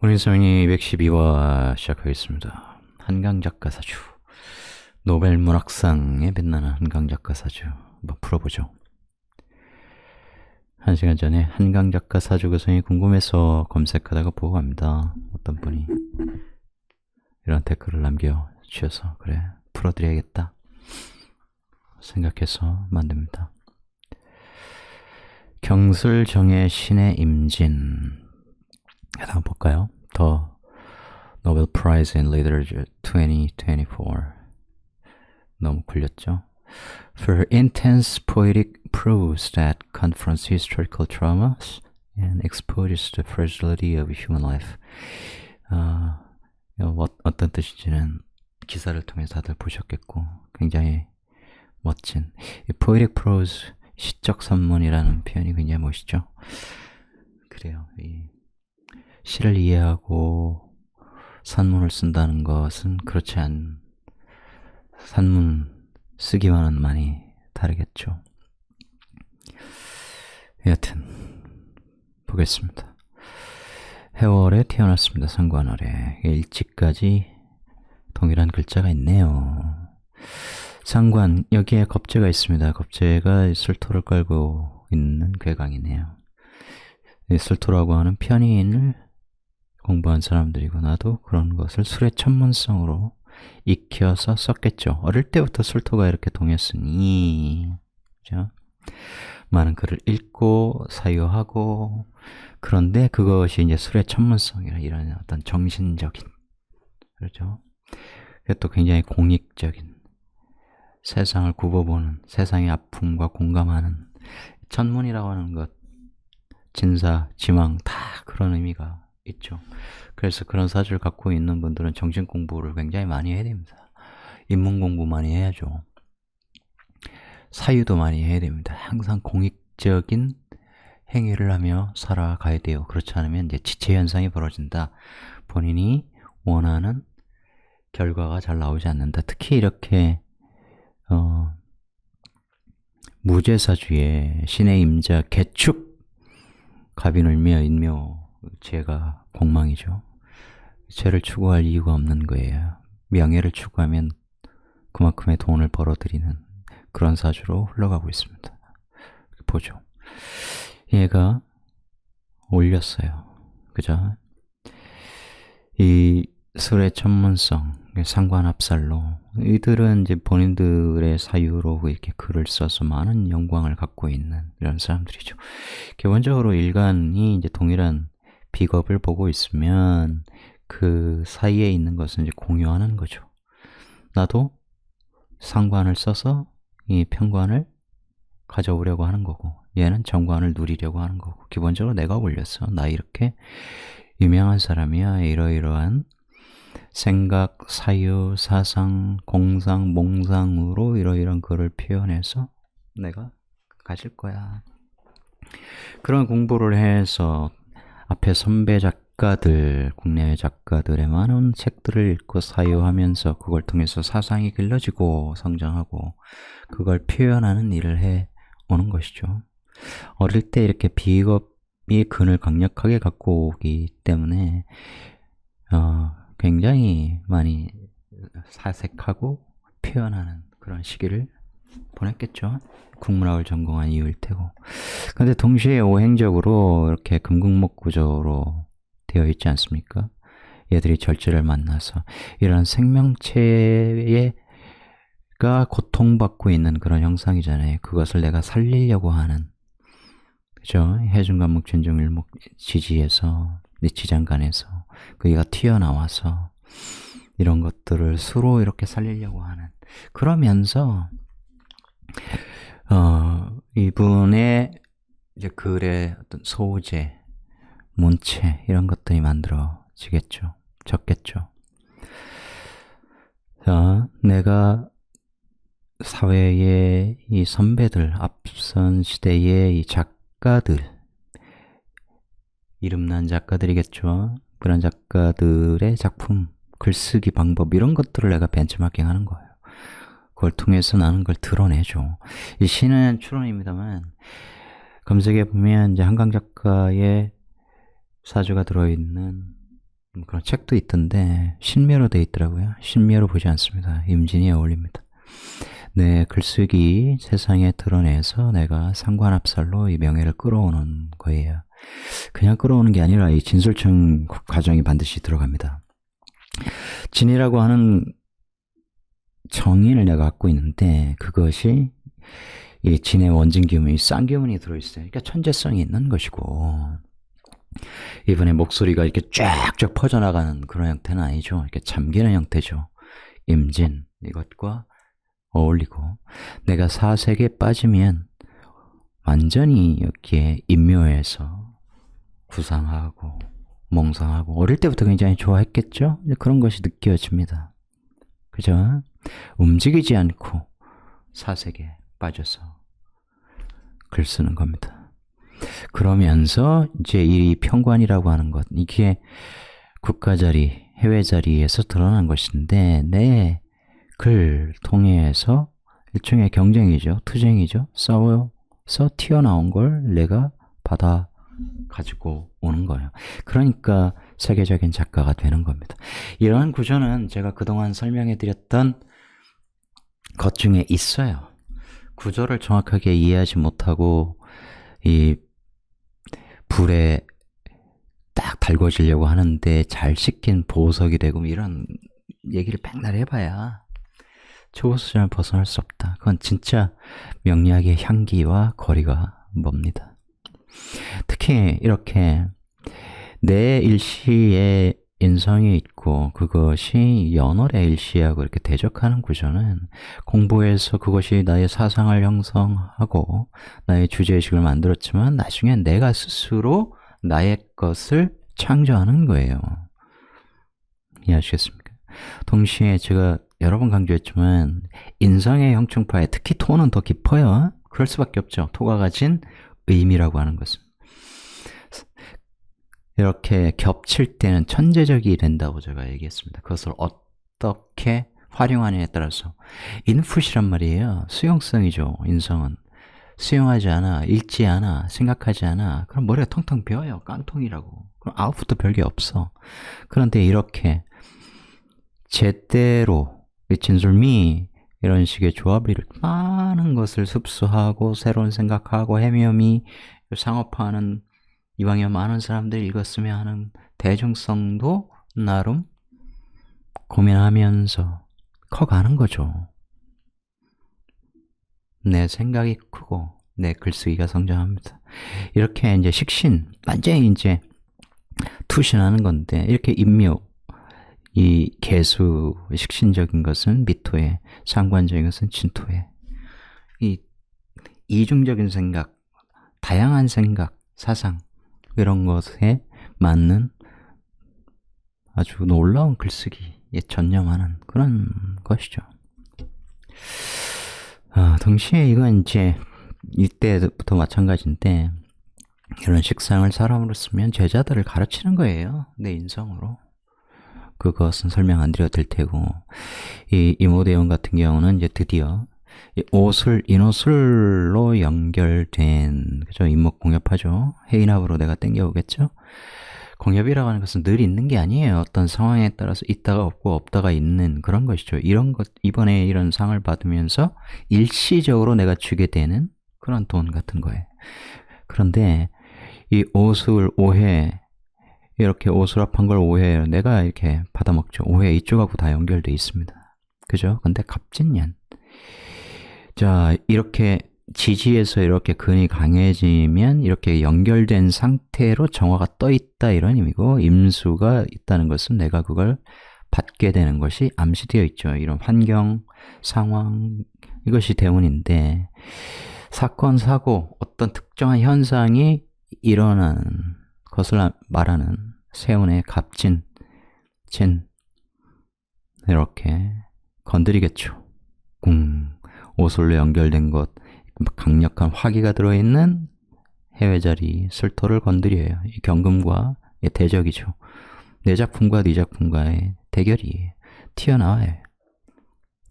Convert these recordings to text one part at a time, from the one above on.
운인성이 212화 시작하겠습니다. 한강작가 사주. 노벨 문학상에 빛나는 한강작가 사주. 한번 풀어보죠. 1시간 전에 한강작가 사주 구성이 궁금해서 검색하다가 보고 갑니다. 어떤 분이 이런 댓글을 남겨주셔서 그래 풀어드려야겠다 생각해서 만듭니다. 경술정의 신의 임진. 다음 볼까요? The Nobel Prize in Literature 2024. 너무 굴렸죠? For intense poetic prose that confronts historical traumas and exposes the fragility of human life. 어떤 뜻인지는 기사를 통해서 다들 보셨겠고 굉장히 멋진 이 poetic prose, 시적 산문이라는 표현이 굉장히 멋있죠? 그래요. 이 시를 이해하고 산문을 쓴다는 것은 그렇지 않은 산문 쓰기와는 많이 다르겠죠. 여하튼 보겠습니다. 해월에 태어났습니다. 상관월에 일지까지 동일한 글자가 있네요. 상관, 여기에 겁재가 있습니다. 겁재가 술토를 깔고 있는 괴강이네요. 술토라고 하는 편인을 공부한 사람들이고 나도 그런 것을 술의 천문성으로 익혀서 썼겠죠. 어릴 때부터 술토가 이렇게 동했으니, 그죠? 많은 글을 읽고 사유하고, 그런데 그것이 이제 술의 천문성이라 이런 어떤 정신적인, 그렇죠? 또 굉장히 공익적인, 세상을 굽어보는, 세상의 아픔과 공감하는 천문이라고 하는 것, 진사, 지망 다 그런 의미가 있죠. 그래서 그런 사주를 갖고 있는 분들은 정신 공부를 굉장히 많이 해야 됩니다. 인문 공부 많이 해야죠. 사유도 많이 해야 됩니다. 항상 공익적인 행위를 하며 살아가야 돼요. 그렇지 않으면 이제 지체 현상이 벌어진다. 본인이 원하는 결과가 잘 나오지 않는다. 특히 이렇게 무죄사주에 신의 임자 개축 갑인을며 인묘 죄가 공망이죠. 죄를 추구할 이유가 없는 거예요. 명예를 추구하면 그만큼의 돈을 벌어들이는 그런 사주로 흘러가고 있습니다. 보죠. 얘가 올렸어요. 그죠? 이 술의 천문성, 상관합살로 이들은 이제 본인들의 사유로 이렇게 글을 써서 많은 영광을 갖고 있는 이런 사람들이죠. 기본적으로 일간이 이제 동일한 비겁을 보고 있으면 그 사이에 있는 것은 이제 공유하는 거죠. 나도 상관을 써서 이 편관을 가져오려고 하는 거고 얘는 정관을 누리려고 하는 거고 기본적으로 내가 올렸어. 나 이렇게 유명한 사람이야. 이러이러한 생각, 사유, 사상, 공상, 몽상으로 이러이러한 글을 표현해서 내가 가질 거야. 그런 공부를 해서 앞에 선배 작가들, 국내외 작가들의 많은 책들을 읽고 사유하면서 그걸 통해서 사상이 길러지고 성장하고 그걸 표현하는 일을 해 오는 것이죠. 어릴 때 이렇게 비겁이 근을 강력하게 갖고 오기 때문에 굉장히 많이 사색하고 표현하는 그런 시기를 보냈겠죠. 국문학을 전공한 이유일 테고. 그런데 동시에 오행적으로 이렇게 금극목 구조로 되어 있지 않습니까? 얘들이 절제를 만나서 이런 생명체가 고통받고 있는 그런 형상이잖아요. 그것을 내가 살리려고 하는, 그죠? 해중간목 진중일목 지지에서 지장간에서 그가 튀어나와서 이런 것들을 수로 이렇게 살리려고 하는, 그러면서 이분의 이제 글의 어떤 소재, 문체 이런 것들이 만들어지겠죠. 적겠죠. 자, 내가 사회의 이 선배들, 앞선 시대의 이 작가들, 이름난 작가들이겠죠. 그런 작가들의 작품, 글쓰기 방법 이런 것들을 내가 벤치마킹 하는 거예요. 그걸 통해서 나는 그걸 드러내죠. 이 시는 추론입니다만 검색해 보면 이제 한강 작가의 사주가 들어있는 그런 책도 있던데 신묘로 돼 있더라고요. 신묘로 보지 않습니다. 임진이 어울립니다. 내 글쓰기 세상에 드러내서 내가 상관합살로 이 명예를 끌어오는 거예요. 그냥 끌어오는 게 아니라 이 진술청 과정이 반드시 들어갑니다. 진이라고 하는 정인을 내가 갖고 있는데 그것이 이 진의 원진 기운이 쌍기운이 들어있어요. 그러니까 천재성이 있는 것이고 이번에 목소리가 이렇게 쫙쫙 퍼져나가는 그런 형태는 아니죠. 이렇게 잠기는 형태죠. 임진 이것과 어울리고 내가 사색에 빠지면 완전히 여기에 인묘해서 구상하고 몽상하고 어릴 때부터 굉장히 좋아했겠죠? 그런 것이 느껴집니다. 그죠? 움직이지 않고 사색에 빠져서 글 쓰는 겁니다. 그러면서 이제 이 평관이라고 하는 것, 이게 국가 자리, 해외 자리에서 드러난 것인데 내 글 통해서 일종의 경쟁이죠. 투쟁이죠. 싸워서 튀어나온 걸 내가 받아 가지고 오는 거예요. 그러니까 세계적인 작가가 되는 겁니다. 이러한 구조는 제가 그동안 설명해 드렸던 것 중에 있어요. 구조를 정확하게 이해하지 못하고 이 불에 딱 달궈지려고 하는데 잘 식힌 보석이 되고 이런 얘기를 백날 해봐야 초보수준을 벗어날 수 없다. 그건 진짜 명리학의 향기와 거리가 멉니다. 특히 이렇게 내 일시에 인성이 있고 그것이 연월의 일시하고 이렇게 대적하는 구조는 공부에서 그것이 나의 사상을 형성하고 나의 주제의식을 만들었지만 나중엔 내가 스스로 나의 것을 창조하는 거예요. 이해하시겠습니까? 동시에 제가 여러 번 강조했지만 인성의 형충파에 특히 토는 더 깊어요. 그럴 수밖에 없죠. 토가 가진 의미라고 하는 것은 이렇게 겹칠 때는 천재적이 된다고 제가 얘기했습니다. 그것을 어떻게 활용하느냐에 따라서 인풋이란 말이에요. 수용성이죠. 인성은 수용하지 않아, 읽지 않아, 생각하지 않아. 그럼 머리가 텅텅 비어요. 깡통이라고. 그럼 아웃풋도 별게 없어. 그런데 이렇게 제대로 진술미 이런 식의 조합을 많은 것을 흡수하고 새로운 생각하고 헤매미 상업화하는 이왕이면 많은 사람들이 읽었으면 하는 대중성도 나름 고민하면서 커가는 거죠. 내 생각이 크고 내 글쓰기가 성장합니다. 이렇게 이제 식신, 완전히 이제 투신하는 건데 이렇게 인묘, 이 개수 식신적인 것은 미토에, 상관적인 것은 진토에. 이 이중적인 생각, 다양한 생각, 사상 이런 것에 맞는 아주 놀라운 글쓰기에 전념하는 그런 것이죠. 동시에 이건 이제 이때부터 마찬가지인데 이런 식상을 사람으로 쓰면 제자들을 가르치는 거예요. 내 인성으로. 그것은 설명 안 드려도 될 테고 이 이모대원 같은 경우는 이제 드디어 인옷술로 연결된 그죠? 인목 공엽하죠. 해인합으로 내가 땡겨오겠죠. 공엽이라고 하는 것은 늘 있는 게 아니에요. 어떤 상황에 따라서 있다가 없고 없다가 있는 그런 것이죠. 이런 것 이번에 이런 상을 받으면서 일시적으로 내가 주게 되는 그런 돈 같은 거예요. 그런데 이 오술 오해 이렇게 오수랍한 걸 오해해요. 내가 이렇게 받아먹죠. 오해 이쪽하고 다 연결돼 있습니다. 그죠? 근데 갑진년. 자, 이렇게 지지에서 이렇게 근이 강해지면 이렇게 연결된 상태로 정화가 떠 있다 이런 의미고 임수가 있다는 것은 내가 그걸 받게 되는 것이 암시되어 있죠. 이런 환경, 상황 이것이 대운인데 사건, 사고, 어떤 특정한 현상이 일어나는 것을 말하는 세운의 갑진, 진 이렇게 건드리겠죠. 오술로 연결된 것, 강력한 화기가 들어있는 해외자리, 술토를 건드려요. 이 경금과 대적이죠. 내 작품과 네 작품과의 대결이 튀어나와요.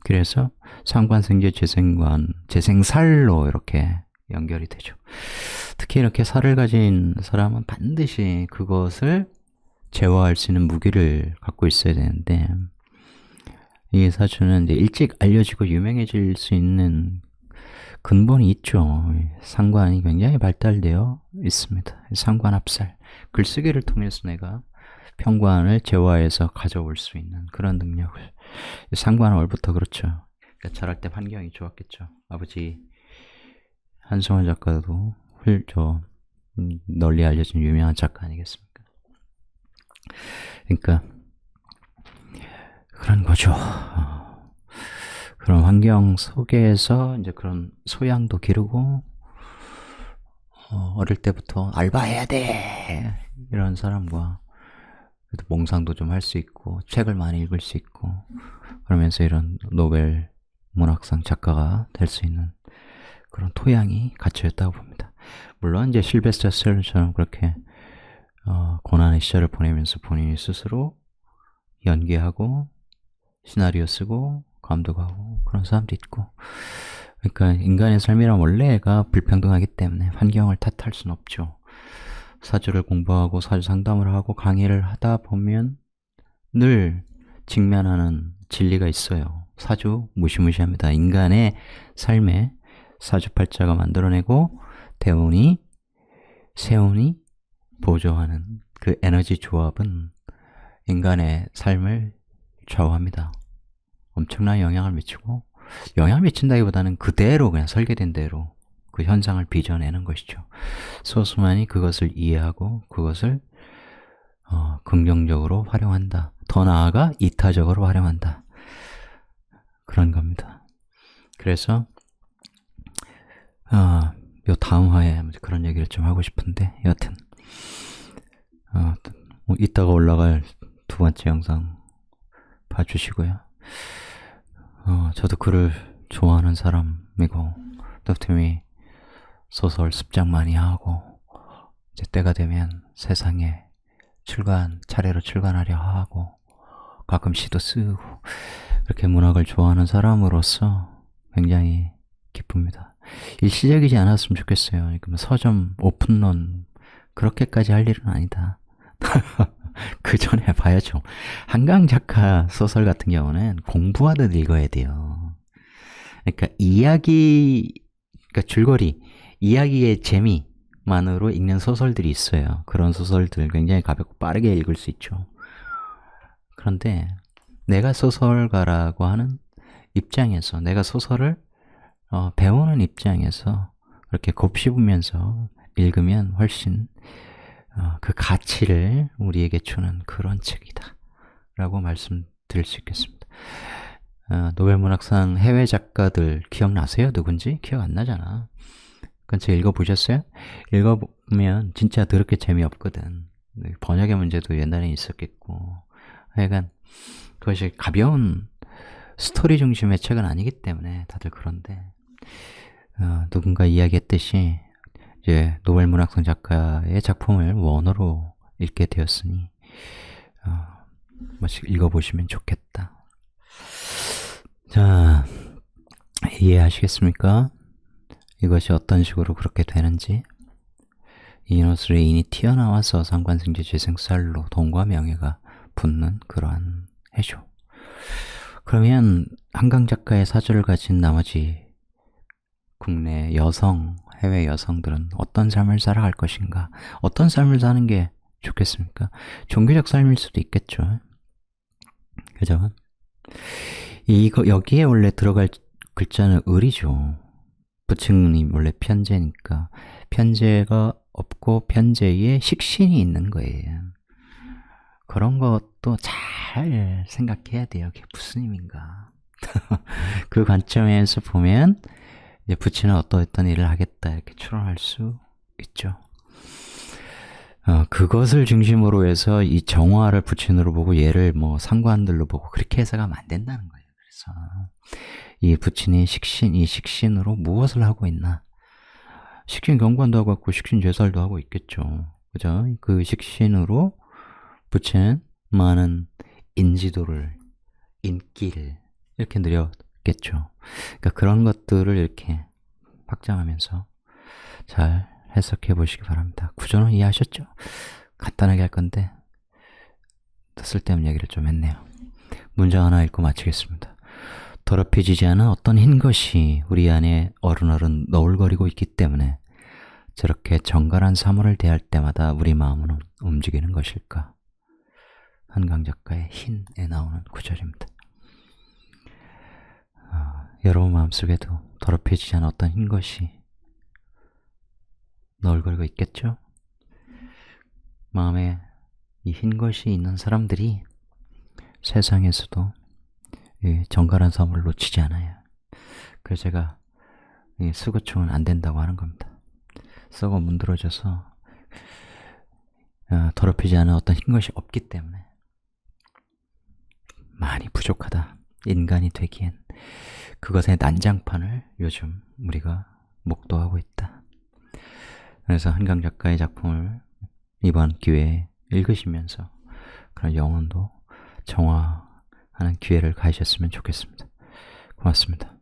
그래서 상관생재 재생관, 재생살로 이렇게 연결이 되죠. 특히 이렇게 살을 가진 사람은 반드시 그것을 제어할 수 있는 무기를 갖고 있어야 되는데, 이 사주는 이제 일찍 알려지고 유명해질 수 있는 근본이 있죠. 상관이 굉장히 발달되어 있습니다. 상관합살. 글쓰기를 통해서 내가 평관을 재화해서 가져올 수 있는 그런 능력을. 상관은 원부터 그렇죠. 그러니까 자랄 때 환경이 좋았겠죠. 아버지 한승원 작가도 널리 알려진 유명한 작가 아니겠습니까? 그러니까 그런 거죠. 그런 환경 속에서 이제 그런 소양도 기르고, 어릴 때부터 알바해야 돼! 이런 사람과, 그래도 몽상도 좀 할 수 있고, 책을 많이 읽을 수 있고, 그러면서 이런 노벨 문학상 작가가 될 수 있는 그런 토양이 갖춰졌다고 봅니다. 물론 이제 실베스터 셀런처럼 그렇게 고난의 시절을 보내면서 본인이 스스로 연기하고 시나리오 쓰고 감독하고 그런 사람도 있고, 그러니까 인간의 삶이란 원래가 불평등하기 때문에 환경을 탓할 수는 없죠. 사주를 공부하고 사주 상담을 하고 강의를 하다 보면 늘 직면하는 진리가 있어요. 사주 무시무시합니다. 인간의 삶에 사주팔자가 만들어내고 대운이 세운이 보조하는 그 에너지 조합은 인간의 삶을 좌우합니다. 엄청난 영향을 미치고, 영향을 미친다기보다는 그대로 그냥 설계된 대로 그 현상을 빚어내는 것이죠. 소수만이 그것을 이해하고 그것을 긍정적으로 활용한다. 더 나아가 이타적으로 활용한다. 그런 겁니다. 그래서 요 다음 화에 그런 얘기를 좀 하고 싶은데, 여하튼 이따가 올라갈 두 번째 영상 봐주시고요. 저도 글을 좋아하는 사람이고, 덕팀이 소설 습작 많이 하고, 이제 때가 되면 세상에 차례로 출간하려 하고, 가끔 시도 쓰고, 그렇게 문학을 좋아하는 사람으로서 굉장히 기쁩니다. 일시적이지 않았으면 좋겠어요. 그러니까 서점, 오픈런, 그렇게까지 할 일은 아니다. 그 전에 봐야죠. 한강 작가 소설 같은 경우는 공부하듯 읽어야 돼요. 그러니까 그러니까 줄거리, 이야기의 재미만으로 읽는 소설들이 있어요. 그런 소설들 굉장히 가볍고 빠르게 읽을 수 있죠. 그런데 내가 소설가라고 하는 입장에서, 내가 소설을 배우는 입장에서 그렇게 곱씹으면서 읽으면 훨씬 그 가치를 우리에게 주는 그런 책이다 라고 말씀드릴 수 있겠습니다. 노벨문학상 해외 작가들 기억나세요? 누군지? 기억 안 나잖아. 그건 읽어보셨어요? 읽어보면 진짜 더럽게 재미없거든. 번역의 문제도 옛날에 있었겠고, 하여간 그것이 가벼운 스토리 중심의 책은 아니기 때문에 다들 그런데, 누군가 이야기했듯이 이제 노벨문학상 작가의 작품을 원어로 읽게 되었으니 한 번씩 읽어보시면 좋겠다. 자, 이해하시겠습니까? 이것이 어떤 식으로 그렇게 되는지. 이노스 레인이 튀어나와서 상관생제 재생살로 돈과 명예가 붙는 그러한 해죠. 그러면 한강 작가의 사주를 가진 나머지 국내 여성, 해외 여성들은 어떤 삶을 살아갈 것인가? 어떤 삶을 사는 게 좋겠습니까? 종교적 삶일 수도 있겠죠. 그죠? 여기에 원래 들어갈 글자는 을이죠. 부칭이 원래 편제니까 편제가 없고 편제에 식신이 있는 거예요. 그런 것도 잘 생각해야 돼요. 그게 무슨 의미인가. 그 관점에서 보면 이제 부친은 어떤 일을 하겠다 이렇게 추론할 수 있죠. 그것을 중심으로 해서 이 정화를 부친으로 보고 얘를 뭐 상관들로 보고 그렇게 해석하면 안 된다는 거예요. 그래서 이 부친이 이 식신으로 무엇을 하고 있나? 식신 경관도 하고 있고 식신 제살도 하고 있겠죠. 그죠? 그 식신으로 부친은 많은 인지도를, 인기를 이렇게 누렸겠죠. 그러니까 그런 것들을 이렇게 확장하면서 잘 해석해 보시기 바랍니다. 구조는 이해하셨죠? 간단하게 할 건데 쓸데없는 얘기를 좀 했네요. 문장 하나 읽고 마치겠습니다. 더럽혀지지 않은 어떤 흰 것이 우리 안에 어른어른 너울거리고 있기 때문에 저렇게 정갈한 사물을 대할 때마다 우리 마음은 움직이는 것일까? 한강 작가의 흰에 나오는 구절입니다. 여러분 마음속에도 더럽혀지지 않은 어떤 흰 것이 너울거리고 있겠죠? 마음에 이 흰 것이 있는 사람들이 세상에서도 정갈한 사물을 놓치지 않아요. 그래서 제가 수고충은 안 된다고 하는 겁니다. 썩어 문드러져서 더럽히지 않은 어떤 흰 것이 없기 때문에 많이 부족하다. 인간이 되기엔 그것의 난장판을 요즘 우리가 목도하고 있다. 그래서 한강 작가의 작품을 이번 기회에 읽으시면서 그런 영혼도 정화하는 기회를 가지셨으면 좋겠습니다. 고맙습니다.